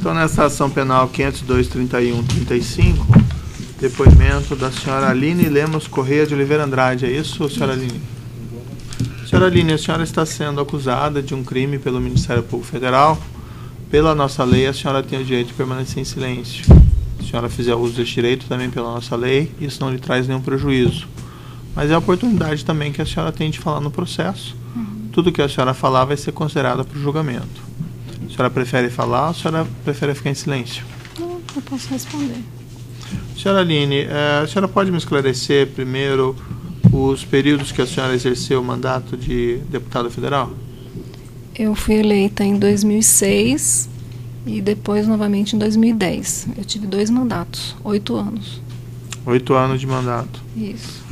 Então, nessa ação penal 502.31.35, depoimento da senhora Aline Lemos Correia de Oliveira Andrade. É isso, senhora Aline? Senhora Aline, a senhora está sendo acusada de um crime pelo Ministério Público Federal. Pela nossa lei, a senhora tem o direito de permanecer em silêncio. Se a senhora fizer uso desse direito também pela nossa lei, isso não lhe traz nenhum prejuízo. Mas é a oportunidade também que a senhora tem de falar no processo. Tudo que a senhora falar vai ser considerado para o julgamento. A senhora prefere falar ou a senhora prefere ficar em silêncio? Não, eu posso responder. Senhora Aline, a senhora pode me esclarecer primeiro os períodos que a senhora exerceu o mandato de deputada federal? Eu fui eleita em 2006 e depois novamente em 2010. Eu tive 2 mandatos, 8 anos. 8 anos de mandato. Isso.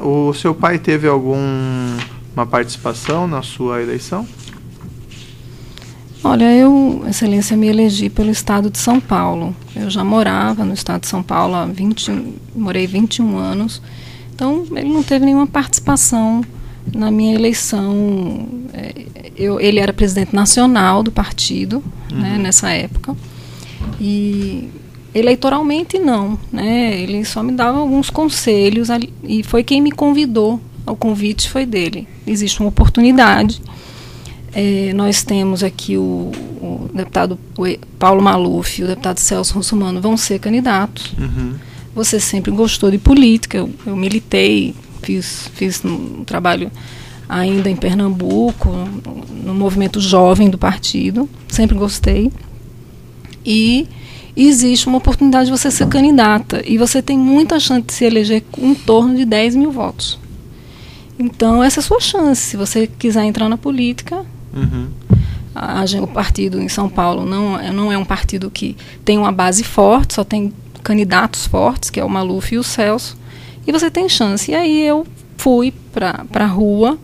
O seu pai teve alguma participação na sua eleição? Olha, eu, Excelência, me elegi pelo estado de São Paulo. Eu já morava no estado de São Paulo há morei 21 anos. Então, ele não teve nenhuma participação na minha eleição. Ele era presidente nacional do partido, né, nessa época. E eleitoralmente não, né? Ele só me dava alguns conselhos e foi quem me convidou. O convite foi dele. Existe uma oportunidade. Nós temos aqui o deputado Paulo Maluf e o deputado Celso Russomano vão ser candidatos. Você sempre gostou de política, eu militei, fiz um trabalho ainda em Pernambuco, no movimento jovem do partido, sempre gostei. E existe uma oportunidade de você ser candidata, e você tem muita chance de se eleger com em torno de 10 mil votos. Então, essa é a sua chance, se você quiser entrar na política. O partido em São Paulo não é um partido que tem uma base forte, só tem candidatos fortes, que é o Maluf e o Celso, e você tem chance. E aí eu fui para a rua,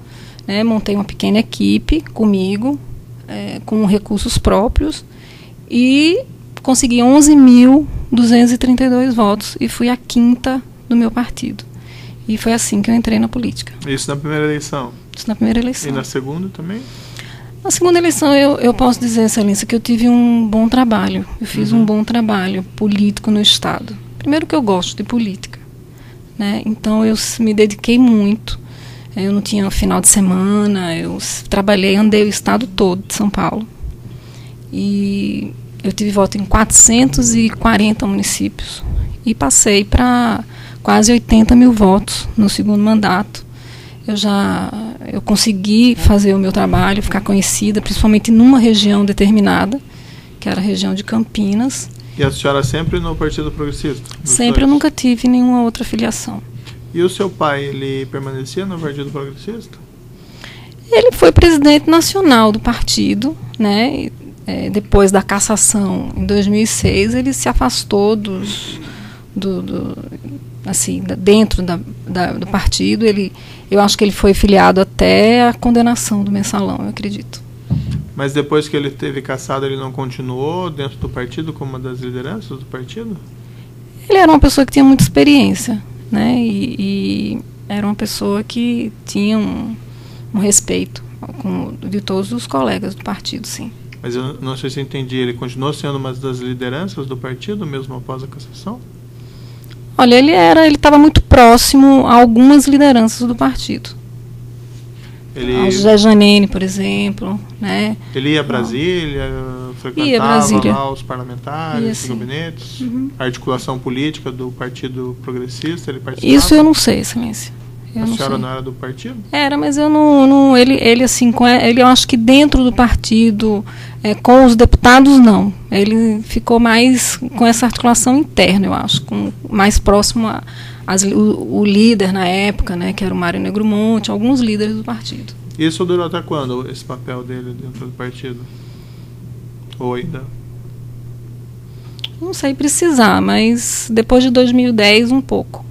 né, montei uma pequena equipe comigo, com recursos próprios, e consegui 11.232 votos, e fui a 5ª do meu partido. E foi assim que eu entrei na política. Isso na primeira eleição? Isso na primeira eleição. E na segunda também? Na segunda eleição, eu posso dizer, Excelência, que eu tive um bom trabalho. Eu fiz um bom trabalho político no Estado. Primeiro que eu gosto de política, né? Então eu me dediquei muito. Eu não tinha final de semana, eu andei o Estado todo de São Paulo. E eu tive voto em 440 municípios. E passei para quase 80 mil votos no segundo mandato. Eu consegui fazer o meu trabalho, ficar conhecida, principalmente numa região determinada, que era a região de Campinas. E a senhora sempre no Partido Progressista? Sempre, eu nunca tive nenhuma outra filiação. E o seu pai, ele permanecia no Partido Progressista? Ele foi presidente nacional do partido, né? Depois da cassação, em 2006, ele se afastou dentro do partido. Eu acho que ele foi filiado até a condenação do Mensalão, eu acredito. Mas depois que ele teve cassado, ele não continuou dentro do partido como uma das lideranças do partido? Ele era uma pessoa que tinha muita experiência, né? E era uma pessoa que tinha um respeito de todos os colegas do partido, sim. Mas eu não sei se eu entendi, ele continuou sendo uma das lideranças do partido mesmo após a cassação? Olha, ele estava muito próximo a algumas lideranças do partido. Ao José Janine, por exemplo, né? Ele ia a Brasília, frequentava lá os parlamentares, os gabinetes, a articulação política do Partido Progressista, ele participava? Isso eu não sei, Excelência. A senhora não era do partido? Era, mas eu não ele assim, eu acho que dentro do partido, com os deputados, não. Ele ficou mais com essa articulação interna, eu acho, mais próximo o líder na época, né, que era o Mário Negromonte, alguns líderes do partido. Isso durou até quando, esse papel dele dentro do partido? Ou ainda? Não sei precisar, mas depois de 2010, um pouco.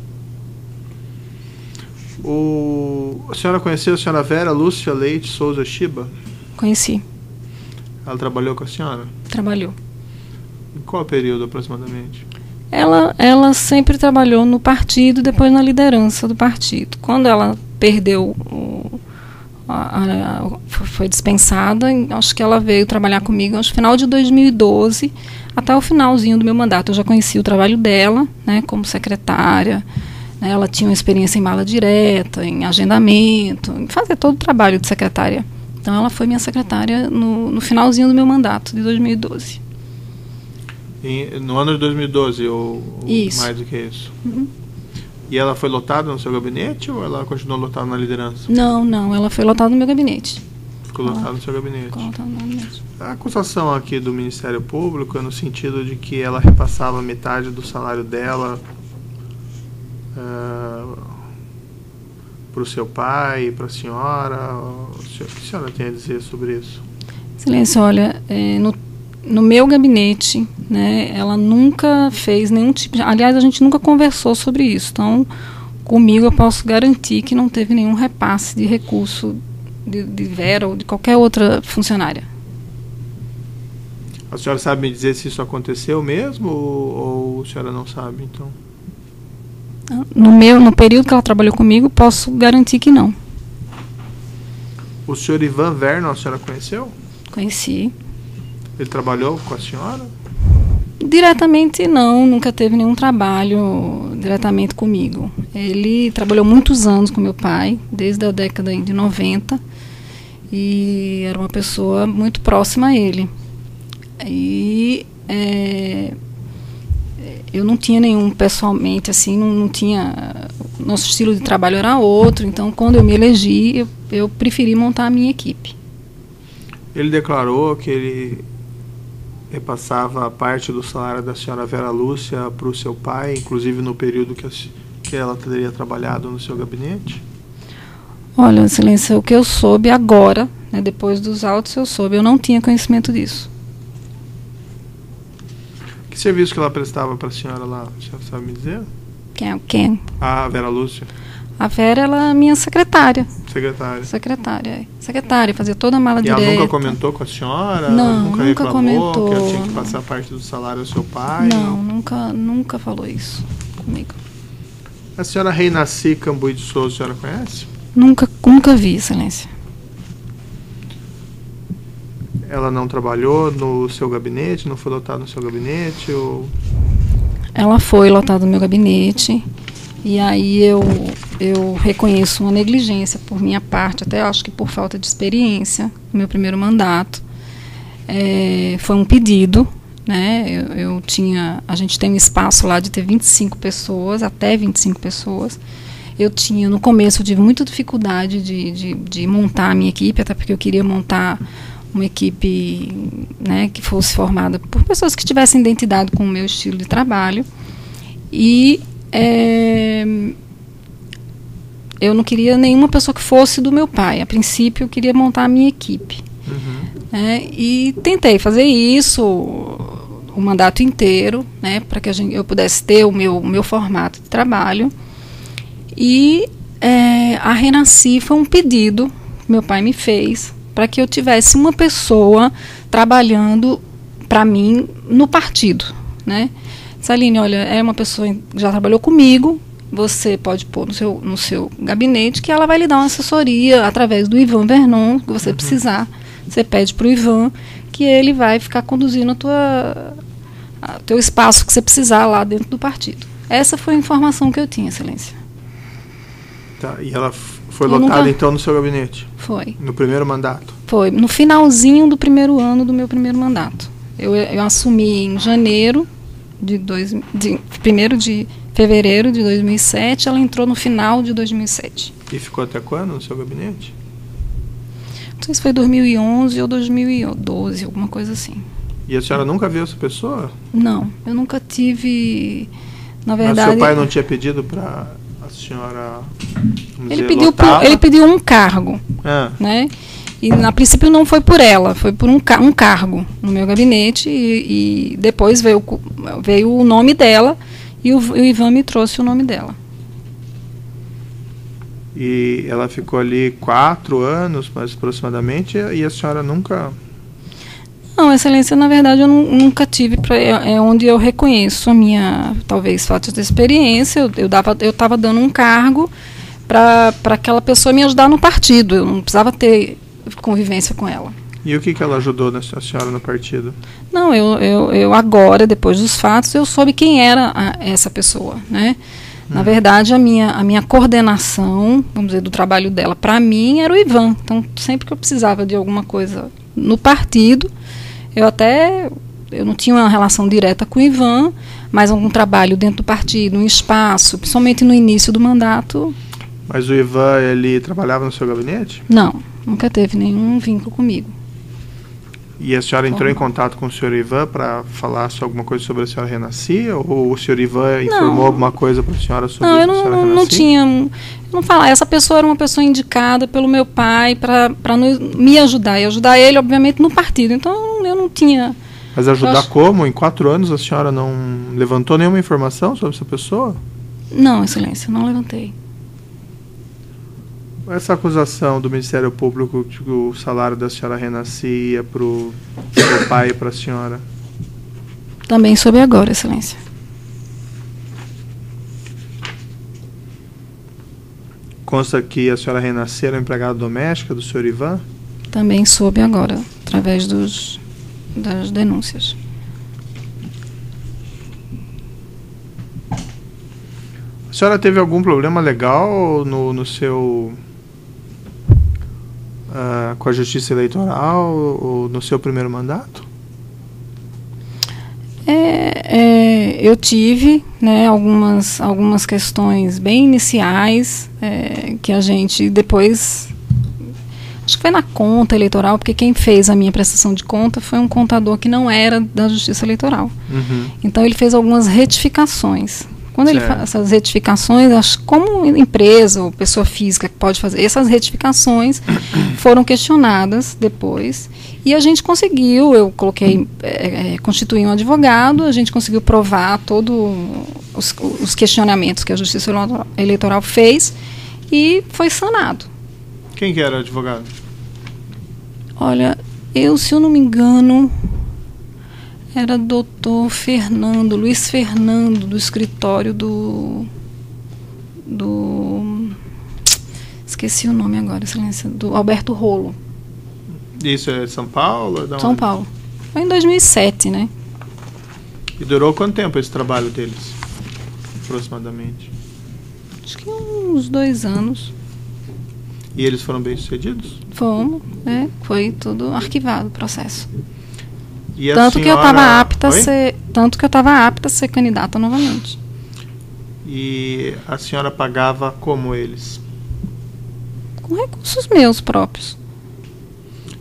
A senhora conheceu a senhora Vera Lúcia Leite Souza Shiba? Conheci. Ela trabalhou com a senhora? Trabalhou. Em qual período aproximadamente? Ela sempre trabalhou no partido e depois na liderança do partido. Quando ela perdeu foi dispensada. Acho que ela veio trabalhar comigo no final de 2012, até o finalzinho do meu mandato. Eu já conheci o trabalho dela, né, como secretária. Né, ela tinha uma experiência em mala direta, em agendamento, em fazer todo o trabalho de secretária. Então, ela foi minha secretária no finalzinho do meu mandato, de 2012. No ano de 2012, ou mais do que isso? Uhum. E ela foi lotada no seu gabinete ou ela continuou lotada na liderança? Não, ela foi lotada no meu gabinete. Ficou lotada no seu gabinete. Ficou lotada no gabinete. A acusação aqui do Ministério Público é no sentido de que ela repassava metade do salário dela para o seu pai, para a senhora. O que a senhora tem a dizer sobre isso? Excelência, olha, no meu gabinete, né, ela nunca fez nenhum tipo de... Aliás, a gente nunca conversou sobre isso. Então, comigo eu posso garantir que não teve nenhum repasse de recurso de Vera ou de qualquer outra funcionária. A senhora sabe me dizer se isso aconteceu mesmo ou a senhora não sabe, então? No período que ela trabalhou comigo, posso garantir que não. O senhor Ivan Vernon, a senhora conheceu? Conheci. Ele trabalhou com a senhora? Diretamente não, nunca teve nenhum trabalho diretamente comigo. Ele trabalhou muitos anos com meu pai, desde a década de 90, e era uma pessoa muito próxima a ele. E eu não tinha nenhum pessoalmente, assim, não tinha... Nosso estilo de trabalho era outro, então quando eu me elegi, eu preferi montar a minha equipe. Ele declarou que ele repassava parte do salário da senhora Vera Lúcia para o seu pai, inclusive no período que ela teria trabalhado no seu gabinete? Olha, Excelência, o que eu soube agora, né, depois dos autos eu soube, eu não tinha conhecimento disso. Que serviço que ela prestava para a senhora lá? A senhora sabe me dizer? Quem? A Vera Lúcia. A Vera, ela é minha secretária. Secretária, fazia toda a mala direta. E ela nunca comentou com a senhora? Não, nunca reclamou comentou. Que ela tinha que passar parte do salário ao seu pai? Não, nunca falou isso comigo. A senhora Reinaci Cambuí de Souza, a senhora conhece? Nunca vi, Excelência. Ela não trabalhou no seu gabinete? Não foi lotada no seu gabinete? Ou... Ela foi lotada no meu gabinete. E aí eu reconheço uma negligência por minha parte, até acho que por falta de experiência no meu primeiro mandato. Foi um pedido, né? A gente tem um espaço lá de ter 25 pessoas, até 25 pessoas. No começo eu tive muita dificuldade de montar a minha equipe, até porque eu queria montar uma equipe, né, que fosse formada por pessoas que tivessem identidade com o meu estilo de trabalho. E eu não queria nenhuma pessoa que fosse do meu pai. A princípio, eu queria montar a minha equipe. E tentei fazer isso o mandato inteiro, né, para que eu pudesse ter o meu formato de trabalho. E a Renasci foi um pedido que meu pai me fez para que eu tivesse uma pessoa trabalhando para mim no partido, né? Saline, olha, é uma pessoa que já trabalhou comigo, você pode pôr no seu gabinete que ela vai lhe dar uma assessoria através do Ivan Vernon, que você precisar. Você pede para o Ivan que ele vai ficar conduzindo o teu espaço que você precisar lá dentro do partido. Essa foi a informação que eu tinha, Excelência. Tá, e ela foi lotada então no seu gabinete? Foi. No primeiro mandato? Foi, no finalzinho do primeiro ano do meu primeiro mandato. Eu assumi em janeiro de 1º de fevereiro de 2007, ela entrou no final de 2007. E ficou até quando no seu gabinete? Não sei se foi 2011 ou 2012, alguma coisa assim. E a senhora nunca viu essa pessoa? Não, eu nunca tive, na verdade... Mas seu pai não tinha pedido para a senhora, ele pediu um cargo, né? E, a princípio, não foi por ela, foi por um cargo no meu gabinete e depois veio o nome dela e o Ivan me trouxe o nome dela. E ela ficou ali 4 anos, mais aproximadamente, e a senhora nunca... Não, Excelência, na verdade, eu nunca tive... É onde eu reconheço a minha, talvez, falta de experiência. Eu estava dando um cargo para aquela pessoa me ajudar no partido. Eu não precisava ter convivência com ela. E o que ela ajudou a senhora no partido? Não, eu agora, depois dos fatos, eu soube quem era essa pessoa, né? Na verdade, a minha coordenação, vamos dizer, do trabalho dela, para mim, era o Ivan. Então, sempre que eu precisava de alguma coisa no partido, eu não tinha uma relação direta com o Ivan, mas algum trabalho dentro do partido, um espaço, principalmente no início do mandato. Mas o Ivan, ele trabalhava no seu gabinete? Não, nunca teve nenhum vínculo comigo. E a senhora entrou em contato com o senhor Ivan para falar alguma coisa sobre a senhora Renascia? Ou o senhor Ivan informou alguma coisa para a senhora sobre a senhora Renascia? Não tinha. Eu não falava. Essa pessoa era uma pessoa indicada pelo meu pai para me ajudar. E ajudar ele, obviamente, no partido. Então eu não tinha. Mas ajudar como? Em 4 anos a senhora não levantou nenhuma informação sobre essa pessoa? Não, Excelência, não levantei. Essa acusação do Ministério Público de que o salário da senhora Renascia para o seu pai e para a senhora? Também soube agora, Excelência. Consta que a senhora Renascia era empregada doméstica do senhor Ivan? Também soube agora, através das denúncias. A senhora teve algum problema legal no seu... com a Justiça Eleitoral ou no seu primeiro mandato? Eu tive, né, algumas questões bem iniciais que a gente depois... Acho que foi na conta eleitoral, porque quem fez a minha prestação de conta foi um contador que não era da Justiça Eleitoral. Então ele fez algumas retificações. Quando ele faz essas retificações, como empresa ou pessoa física que pode fazer, essas retificações foram questionadas depois e a gente conseguiu, eu constituí um advogado, a gente conseguiu provar todos os questionamentos que a Justiça Eleitoral fez e foi sanado. Quem que era o advogado? Olha, se eu não me engano... Era doutor Fernando, Luiz Fernando, do escritório do esqueci o nome agora, Excelência, do Alberto Rolo. Isso é São Paulo? São Paulo. Foi em 2007, né? E durou quanto tempo esse trabalho deles? Aproximadamente? Acho que uns 2 anos. E eles foram bem-sucedidos? Fomos, foi tudo arquivado o processo. E tanto que eu estava apta a ser candidata novamente. E a senhora pagava como eles? Com recursos meus próprios.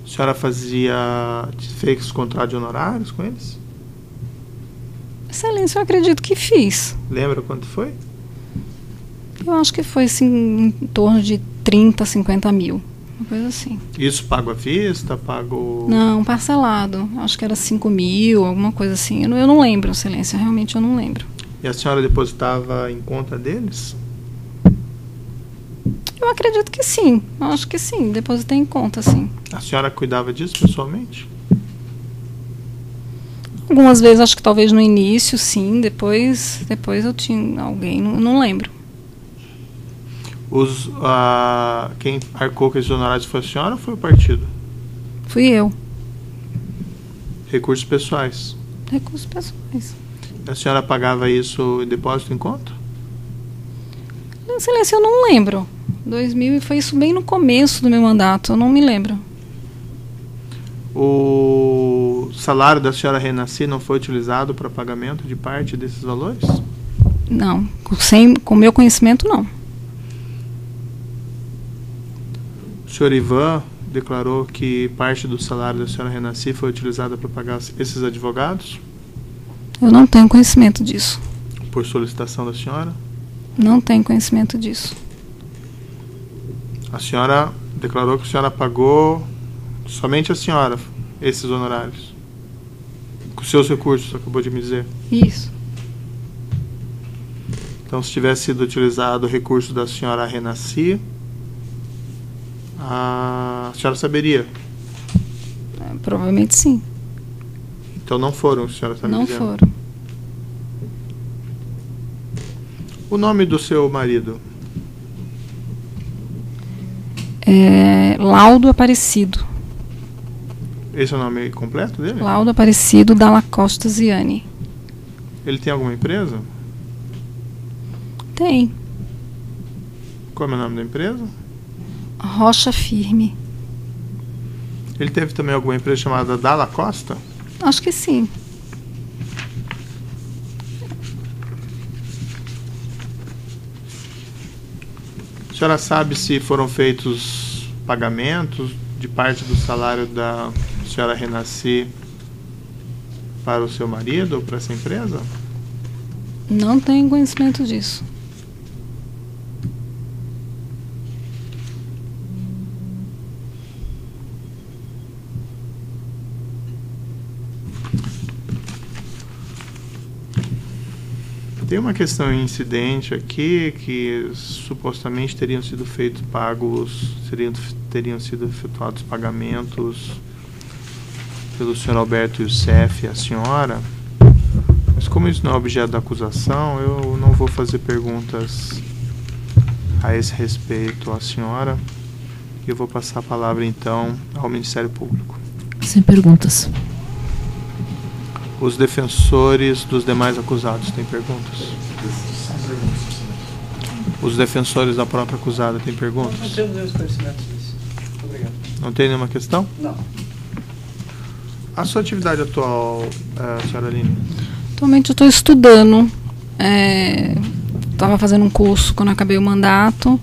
A senhora fez contrato de honorários com eles? Excelência, eu acredito que fiz. Lembra quanto foi? Eu acho que foi assim, em torno de 30, 50 mil. Uma coisa assim. Isso pago à vista? Pago... Não, parcelado. Acho que era 5 mil, alguma coisa assim. Eu não lembro, Excelência. Realmente eu não lembro. E a senhora depositava em conta deles? Eu acredito que sim. Eu acho que sim. Depositei em conta, sim. A senhora cuidava disso pessoalmente? Algumas vezes, acho que talvez no início, sim. Depois eu tinha alguém. Não lembro. Quem arcou com esses honorários foi a senhora ou foi o partido? Fui eu. Recursos pessoais? Recursos pessoais. A senhora pagava isso em depósito em conta? Excelência, eu não lembro. 2000 foi isso bem no começo do meu mandato, eu não me lembro. O salário da senhora Renascia não foi utilizado para pagamento de parte desses valores? Não, com meu conhecimento não. O senhor Ivan declarou que parte do salário da senhora Renascia foi utilizada para pagar esses advogados? Eu não tenho conhecimento disso. Por solicitação da senhora? Não tenho conhecimento disso. A senhora declarou que a senhora pagou, somente a senhora, esses honorários? Com seus recursos, acabou de me dizer? Isso. Então, se tivesse sido utilizado o recurso da senhora Renascia, a senhora saberia? Provavelmente sim. Então não foram, a senhora está me dizendo? Não foram. O nome do seu marido? Laudo Aparecido. Esse é o nome completo dele? Laudo Aparecido Dalla Costa Ziani. Ele tem alguma empresa? Tem. Qual é o nome da empresa? Rocha Firme. Ele teve também alguma empresa chamada Dalla Costa? Acho que sim. A senhora sabe se foram feitos pagamentos de parte do salário da senhora Renasci para o seu marido ou para essa empresa? Não tenho conhecimento disso. Tem uma questão incidente aqui que supostamente teriam sido feitos pagos, teriam sido efetuados pagamentos pelo senhor Alberto Youssef e a senhora, mas como isso não é objeto da acusação, eu não vou fazer perguntas a esse respeito à senhora e eu vou passar a palavra então ao Ministério Público. Sem perguntas. Os defensores dos demais acusados têm perguntas? Os defensores da própria acusada têm perguntas? Não temos nenhum esclarecimento disso. Muito obrigado. Não tem nenhuma questão? Não. A sua atividade atual, senhora Aline? Atualmente eu estou estudando. Estava fazendo um curso quando acabei o mandato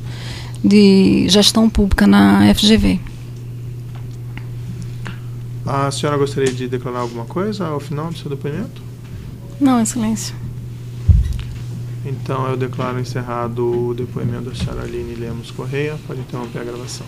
de gestão pública na FGV. A senhora gostaria de declarar alguma coisa ao final do seu depoimento? Não, Excelência. Então eu declaro encerrado o depoimento da senhora Aline Lemos Correia. Pode interromper a gravação.